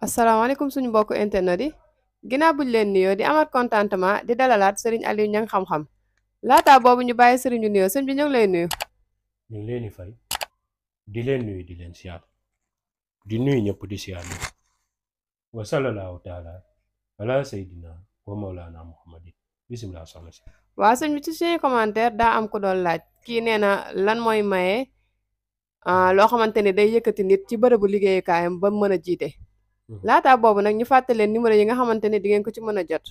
asalaamaaleykum suñu mbokku internet yi ginnaaw buñ leen nuyoo di amat contentement di dalalaat sëriñ Aliou Niang xam-xam laataa boobu ñu bàyyi sëriñ bi nuyoo sëñ bi ñu ngi lay nuyu. ñu ngi leen di fay di leen nuyu di leen siyaar di nuyu ñëpp di siyaar ñëpp wa sallallahu taala ala sayyidina wa mawlana muhammadin bisimilah soxna si. waa sëñ bi ci suñu commentaire daa am ko doon laaj kii nee na lan mooy maye loo xamante ne day yëkkati nit ci bërëbu liggéeyukaayam ba mën a jiite. laataa boobu nag ñu fàttali leen numéro yi nga xamante ne di ngeen ko ci mën a jot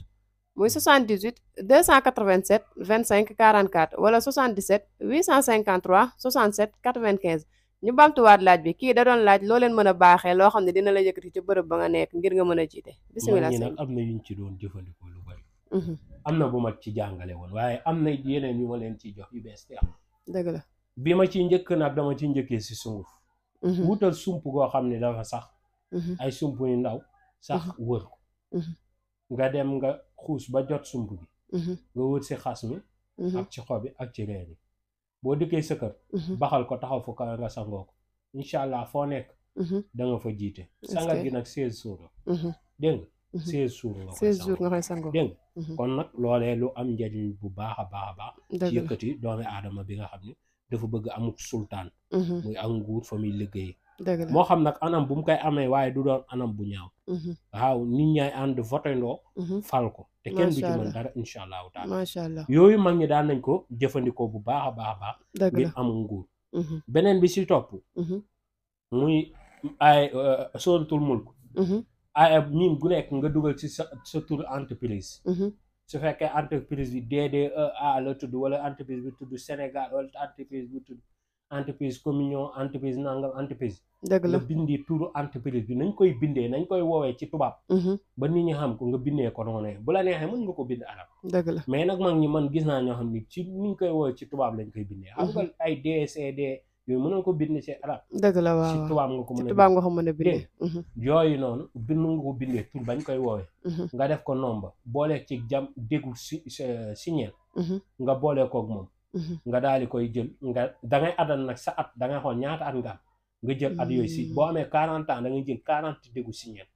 muy 78 287 25 44 wala 77 853 67 95 ñu bamtuwaat laaj bi kii da doon laaj loo leen mën a baaxee loo xam ne dina la yëkkati ci bërëb ba nga nekk ngir nga mën a jiite. bisimilah ñi nag am na yuñ ci doon jëfandikoo lu bari. am na bu ma ci jàngale woon waaye am na yeneen yu ma leen ciy jox yu bees te am. dëgg la bi ma ciy njëkk nag dama ci njëkkee si sunguf. wutal sump goo xam ne dafa sax. ay sump yu ndaw sax wër ko. nga dem nga xuus ba jot sump bi. nga wër si xas mi. ak ci xob bi ak ci reen yi. boo dikkee sa kër. baxal ko taxaw fu kawe nga sangoo ko. incha allah foo nekk. da nga fa jiite. sangat gi nag 16 jours la. dégg nga 16 jours nga koy sangoo dégg nga kon nag loolee lu am njariñ bu baax a baax a baax. ci yëkkati doomi aadama bi nga xam ne dafa bëgg amuk sultaan. muy ak nguur fa muy liggéey. moo xam nag anam bu mu koy amee waaye du doon anam bu ñaaw. waaw nit ñaay ànd votendoo fal ko te kenn du ci mën dara incha allahu taala. macha allah yooyu mag ñi daan nañ ko jëfandikoo bu baax a baax a baax. ngir am nguur. beneen bi si topp. muy ay sóoratul mulk. ay miim gu nekk nga dugal ci sa tur entreprise. su fekkee entreprise bi DDEA la tudd wala entreprise bi tudd Sénégal wala entreprise bi tudd entreprise communion entreprise nangam entreprise. dëgg la nga bindi turu entreprise bi nañ koy bindee nañ koy woowee ci tubaab. ba nit ñi xam ko nga bindee ko noonu bu la neexee mën nga ko bind arab. dëgg la mais nag mag ñi man gis naa ñoo xam ni ci ni ñu koy woowee ci tubaab lañ koy bindee. xam nga ay DCD yooyu mënoon ko bind ci arab. dëgg la waaw ci tubaab nga ko mën a. ci tubaab nga ko mën a bindee. yooyu noonu bind nga ko bindee tur bañ koy woowee. nga def ko nomba boole ci jam déggu signeel. nga boole koog moom. nga daal di koy jël nga dangay addal nag sa at dangay xool ñaata at nga am nga jël at yooyu si boo amee 40 ans da ngay jël 40 déggu signeel.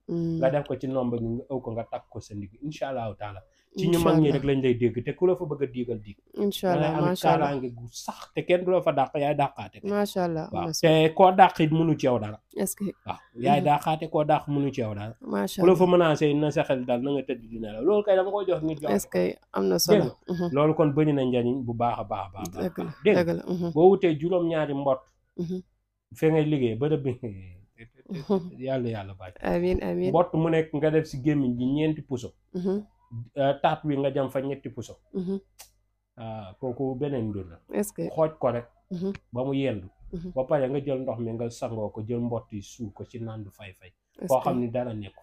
nga def ko ci nomba gi nga ëw ko nga takk ko sa ndigg incha allahu taala. ci ñu mag ñi rek lañ lay dégg te ku la fa bëgg a diigal dig. incha allah am kaaraange gu sax te kenn du la fa dàq yaay dàqaate. macha allah waaw te koo dàq it mënu ci yow dara. est-ce que waaw yaay dàqaate koo dàq mënu ci yow dara. macha ku la fa menacé na sa xel daal na nga tëdd dina la loolu kay dama ko jox nit. est-ce que am na solo. loolu kon bëri na njariñ bu baax a baax a baax. dëgg la boo wutee juróom-ñaari mbott. fee ngay liggéey bërëb bi yàlla bàyyi. amiin amiin mbott mu nekk nga def si gémmiñ gi 4 puso. taat wi nga jam fa 7 puso. kooku beneen mbir la. est-ce que xooj ko rek. ba mu yendu. ba pare nga jël ndox mi nga sangoo ko jël mbott yi suul ko ci nandu fay-fay. koo xam ni dara nekku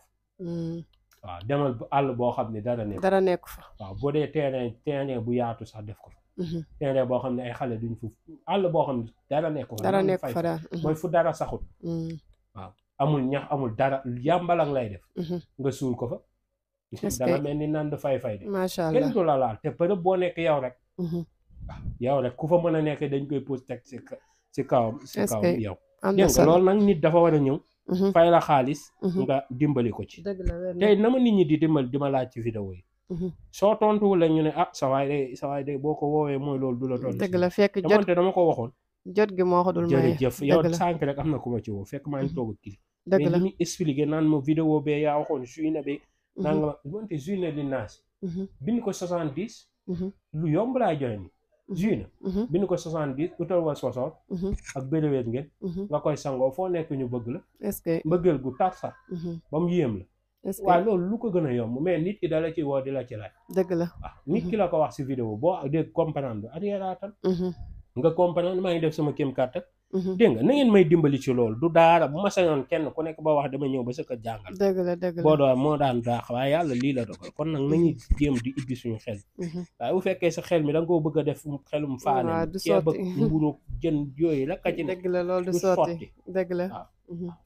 waaw demal àll boo xam ni dara nekku fa. waaw boo dee terrain bu yaatu sax def ko fa. terrain boo xam ne ay xale duñ fu àll boo xam ne dara nekku fa daal mooy fu dara saxul. waaw amul ñax amul dara yàmbalang lay def. nga suul ko fa. danga mel ni nandu fay-fay de. macha allah kenn du la laal te bërëb boo nekk yow rek. waaw yow rek ku fa mën a nekk dañ koy pose teg si kawam yow. dégg nga loolu nag nit dafa war a ñëw. fay la xaalis. nga dimbali ko ci. tey na ma nit ñi di dimbali di ma laaj ci vidéo yi. soo tontuwul la ñu ne sa waay de boo ko woowee mooy loolu du la tontu. dëgg la fekk jot dama ko waxoon. jot gi moo ko dul maye. jërëjëf yow sànq rek am na ku ma ci woo fekk maa ngi toog ak kii. dëgg la mais li muy expliqué naan ma vidéo bee yaa waxoon suy na be. nanga wante juy na li naas. bind ko 70. lu yomb laa joxe ni juy na. bind ko 70 utal wa sosoor. ak béréwéet ngeen. nga koy sangoo foo nekk ñu bëgg la. est-ce que mbëggeel gu tar sax. ba mu yéem la. est-ce que waaye loolu lu ko gën a yomb mais nit ki dala ci woo di la ci laaj. dëgg la waaw nit ki la ko wax si vidéo boo dégg comprendre arrière-aatal nga comprendre maa ngi def sama kéem kàttan. dégg nga na ngeen may dimbali ci loolu du daara bu ma sañoon kenn ku nekk ba wax dama ñëw ba sa kër jàngal. dëgg la dëgg la boo doon moo daan daax waaye yàlla lii la dogal kon nag nañu jéem di ibbi suñu xel. waaye bu fekkee sa xel mi da nga koo bëgg a def xelum faane. waaw du ceeb ak sotti mburu jën yooyu la ka ci nekk. dëgg la loolu du sotti dëgg la. waaw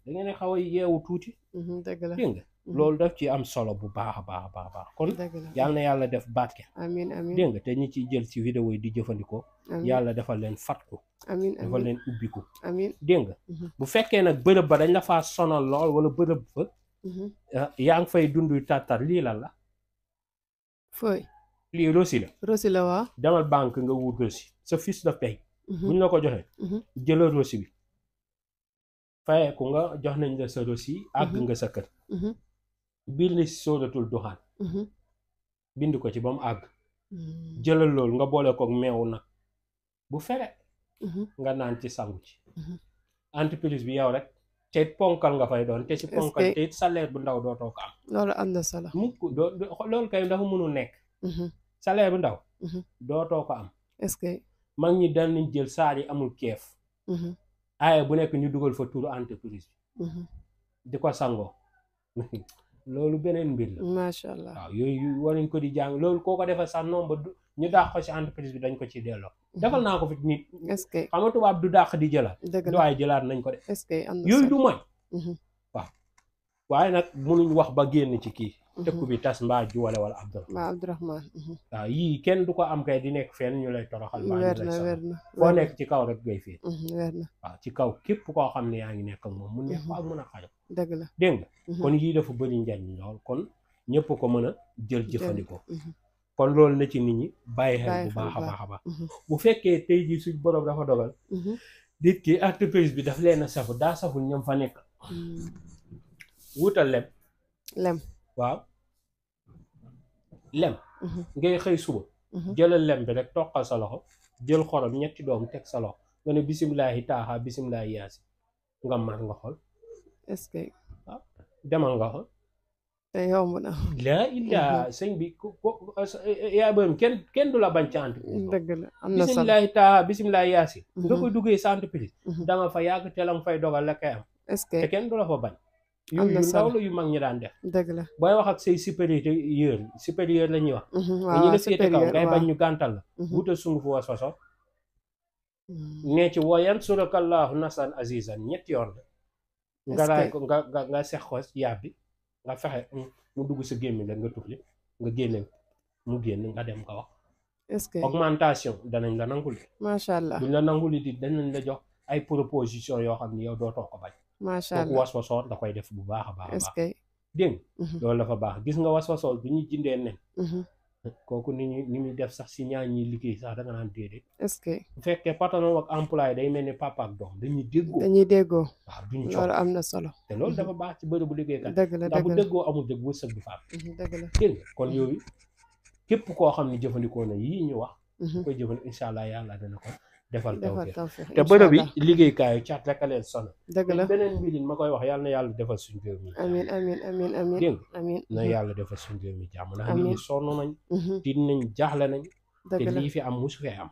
da ngeen a xaw a yeewu tuuti. dëgg la dégg nga loolu daf ci am solo bu baax a baax a baax kon yàlla na yàlla def barke. amiin amiin dégg nga te ñi ciy jël ci vidéo yi di jëfandikoo. yàlla defal leen fatku. amiin defal leen ubbiku. amiin dégg nga bu fekkee nag bërëb ba dañ la faa sonal lool wala bërëb ba yaa ngi fay dund tartar lii lan la fooy lii rosi la rosi la waaw demal banque nga wut rosi sa fiche de paie buñ la ko joxee jëlal rosi bi fayeeku nga jox nañ la sa rosi àgg nga sa kër biir li si sóoratul duxaan bind ko ci ba mu àgg jëlal loolu nga boole kook meewu nag bu fere nga naan ci sangu ci entreprise bi yow rek te ponkal nga fay doon te ci ponkal te it salaire bu ndaw dootoo ko am loolu am na solo mukk loolu kay dafa mënul nekk salaire bu ndaw dootoo ko am est-ce que mag ñi dal nañ jël saar yi amul keef aaye bu nekk ñu dugal fa turu entreprise bi di ko sangoo loolu beneen mbir la macha allah waaw yooyu war nañ ko di jàng loolu koo ko defal sax nombre ñu dàq ko ci entreprise bi dañ ko ci delloo defal naa ko fi nit est-ce que xam nga tubaab du dàq di jëlaat waaye jëlaat nañ ko de est-ce que am na yooyu du mooy waaw waaye nag mënuñ wax ba génn ci kii tëkku bi tas mbaa juwale wala Abdourahmane waaw yii kenn du ko am kay di nekk fenn ñu lay toroxal mbaa ñu lay weer na foo nekk ci kaw rek ngay fii weer na waaw ci kaw képp koo xam ne yaa ngi nekk ak moom mu nekk ak mën a xajo dëgg la dégg nga kon yii dafa bëri njariñ lool kon ñëpp ko mën a jël jëfandikoo kon loolu na ci nit ñi bàyyi xel bu baax a baax a baax bu fekkee tey jii suñ borom dafa dogal nit ki entreprise bi daf leen a safu daa saful ñoom fa nekk wutal lem waaw lem ngay xëy suba jëlal lem bi rek toqal sa loxo jël xorom ñetti doom teg sa loxo nga ne bisimilahi taaxa bisimilahi yaasi nga mar nga xool est-ce que waaw demal nga xool te yomb na laa illaa sëñ bi yaa booyam kenn du la bañ ci entreprise dëgg la am na solo bisimilahi taaxa bisimilahi yaasi nga koy duggee sa entreprise da nga fa yàgg te la nga fay dogal la kay am est-ce que te kenn du la fa bañ yu ndaw la yu mag ñi daan def dëgg la booy wax ak say supérieur la ñuy wax dañu la féete kaw ngay bañ ñu gàntal la wutal sunguf was faso nee ci woyan surakallahu nasan azizan ñetti yoon la nga raay ko nga sex ko yàbbi nga fexe mu dugg sa gémmiñ la nga tufli nga génne mu génn nga dem nga wax est-ce que augmentation danañ la nangul macha allah duñ la nangul di danañ la jox ay proposition yoo xam ni yow dootoo ko bañ macha allah was fasoon da koy def bu baax a baax a est-ce baax que dégg loolu dafa baax gis nga was fasoon bi ñu jindee nen kooku ni muy def sax si ñaar ñi liggéey sax da nga naan déedéet est-ce que bu fekkee patron ak employé day mel ni papa ak doom dañuy déggoo waaw duñ loolu am na solo te loolu dafa baax ci bërëbu liggéeykat dëgg la ndax bu déggoo amul dëgg wërsëg du faat dëgg la dégg nga kon yooyu képp koo xam ne jëfandikoo na yii ñu wax koy jëfandikoo incha allah yàlla dana ko defal tawfeex te bërëb yi liggéeykaayu caat rek a leen sonal dëgg la beneen mbir ma koy wax yàlla na yàlla defal suñu réew mi amiin amiin amiin amiin dégg nga amiin na yàlla defal suñu réew mi jàmm ndax nit ñi sonn nañ tiit nañ jaaxle nañ te lii fi am musu fee am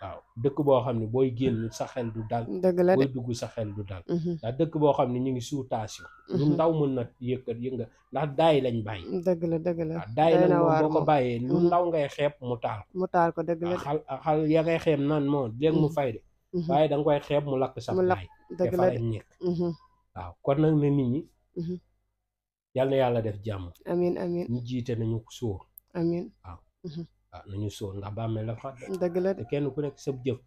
waaw dëkk boo xam ne booy génn sa xel du dal dëgg la booy dugg sa xel du dal ndax dëkk boo xam ne ñu ngi sous tension lu ndaw mën na yënga ndax daay lañ bàyyi dëgg la waaw daay nag moom boo ko bàyyee lu ndaw ngay xeeb mu taal ko dëgg la xal ya ngay xeeb naan moo léegi mu fay de waaye da nga koy xeeb mu lakk sax daay dëgg la dafa lañ nekk waaw kon nag ne nit ñi yal na yàlla def jàmm amiin amiin ñu jiite nañu sóor amiin waaw nañu sóor ndax bàmmeel la fa dëgg la de te kenn ku nekk sa jëf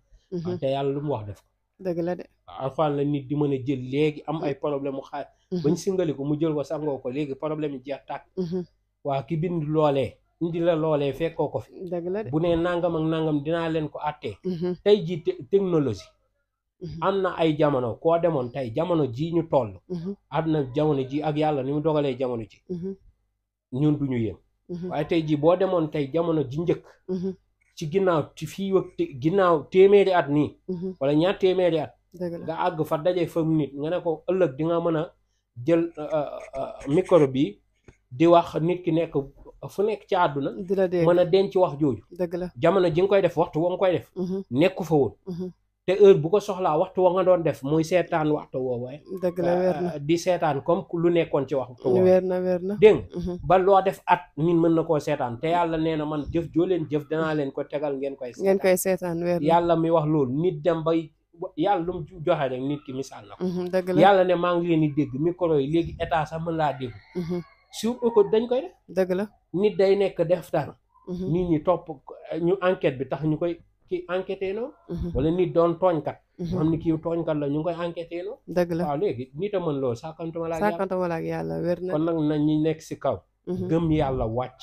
waaw te yàlla lu mu wax def ko dëgg la de waaw alxuraan la nit di mën a jël léegi am ay problème mu xaar bañ singali ko mu jël ko sangoo ko léegi problème yi jeex tàkk waa ki bind loolee indi la loolee fekkoo ko fi dëgg la de bu nee nangam ak nangam dinaa leen ko àttee tey ji technologie am na ay jamono koo demoon tey jamono ji ñu toll àdduna jamono ji ak yàlla ni mu dogalee jamono ji ñun duñu yéem waaye tey ji boo demoon tey jamono ji njëkk ci ginnaaw ci fii wag ginnaaw téeméeri at nii wala ñaar téeméeri at nga àgg fa daje fa nit nga ne ko ëllëg di nga mën a jël micro bi di wax nit ki nekk fu nekk ci àdduna mën a denc wax jooju dëgg la jamono ji nga koy def waxtu wa nga koy def nekku fa woon te heure bu ko soxlaa waxtu wa nga doon def muy seetaan waxtu woowu dëgg la wér na di seetaan comme lu nekkoon ci waxtu woowu wér na dégg ba loo def at nit mën na koo seetaan te yàlla nee na man jëf joo leen jëf danaa leen ko tegal ngeen koy seetaan wér na yàlla mi wax loolu nit dem bay yàlla lu mu joxe rek nit ki misaal na ko dëgg la yàlla ne maa ngi leen di dégg micro yi léegi état sax mën laa dégg sur ko dañ koy def dëgg la nit day nekk def dara nit ñi topp ñu enquête bi tax ñu koy ki enquêté noonu wala nit doon tooñkat xam ni kii tooñkat la ñu ngi koy enquêté no dëgg la waaw léegi nit a mën loolu sàkkantuma la ak yàlla sàkkantuma la ak yàlla wér na kon nag na ñi nekk si kaw gëm yàlla wàcc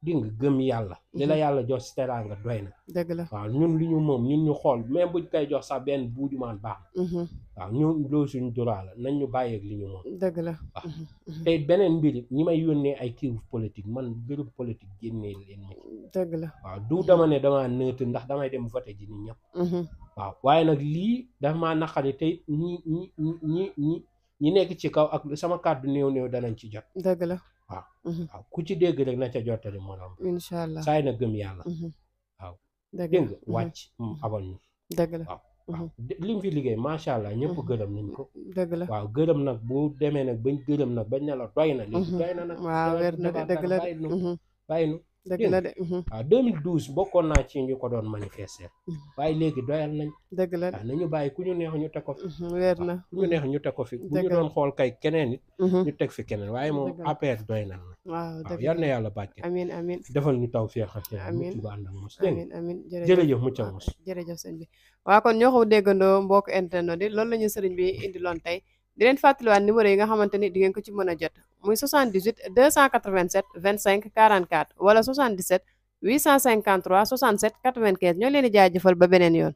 di nga gëm yàlla li la yàlla jox si teraanga doy na dëgg la waaw ñun li ñu moom ñun ñu xool même buñ koy jox sax benn buujumaan baax na waaw ñun loolu suñu droit la nañ ñu bàyyi ak li ñu moom dëgg la waaw te beneen mbir it ñi may yónnee ay kiiw politique man mbirum politique génnee leen ma ci dëgg la waaw du dama ne dama neutre ndax damay dem voté ji ni ñëpp waaw waaye nag lii dafa maa naqari te ñi nekk ci kaw ak sama kàddu néew danañ ci jot dëgg la waaw ku ci dégg rek na ca jottali morom incha allah saay na gëm yàlla waaw dégg nga wàcc abal ñu dëgg la waaw li mu fi liggéey macha allah ñëpp gërëm nañ ko dëgg la waaw gërëm nag bu demee nag bañ gërëm nag bañ ne la doy na léegi doy na nag waaw wér na de dëgg la bàyyi nu dëgg la de waaw 2012 bokkoon naa ci ñu ko doon manifester waaye léegi doyal nañ dëgg la de waaw nañu bàyyi ku ñu neex ñu teg ko fi wér na ku ñu neex ñu teg ko fi bu ñu doon xool kay keneen it ñu teg fi keneen waaye moom APR doy na waaw waaw yal na yàlla bàcke amiin amiin defal ñu taw fii ak amiin mucc bu ànd ak mos amiin amiin jërëjëf mucc ak mos jërëjëf sëñ bi waaw kon ñoo ko déggandoo mbokk internet yi loolu la ñu sëriñ bi indi loon tey di leen fàttaliwaat numéro yi nga xamante ni di ngeen ko ci mën a jot muy 78 287 25 44 wala 77 853 67 95 ñoo leen di jaajëfal ba beneen yoon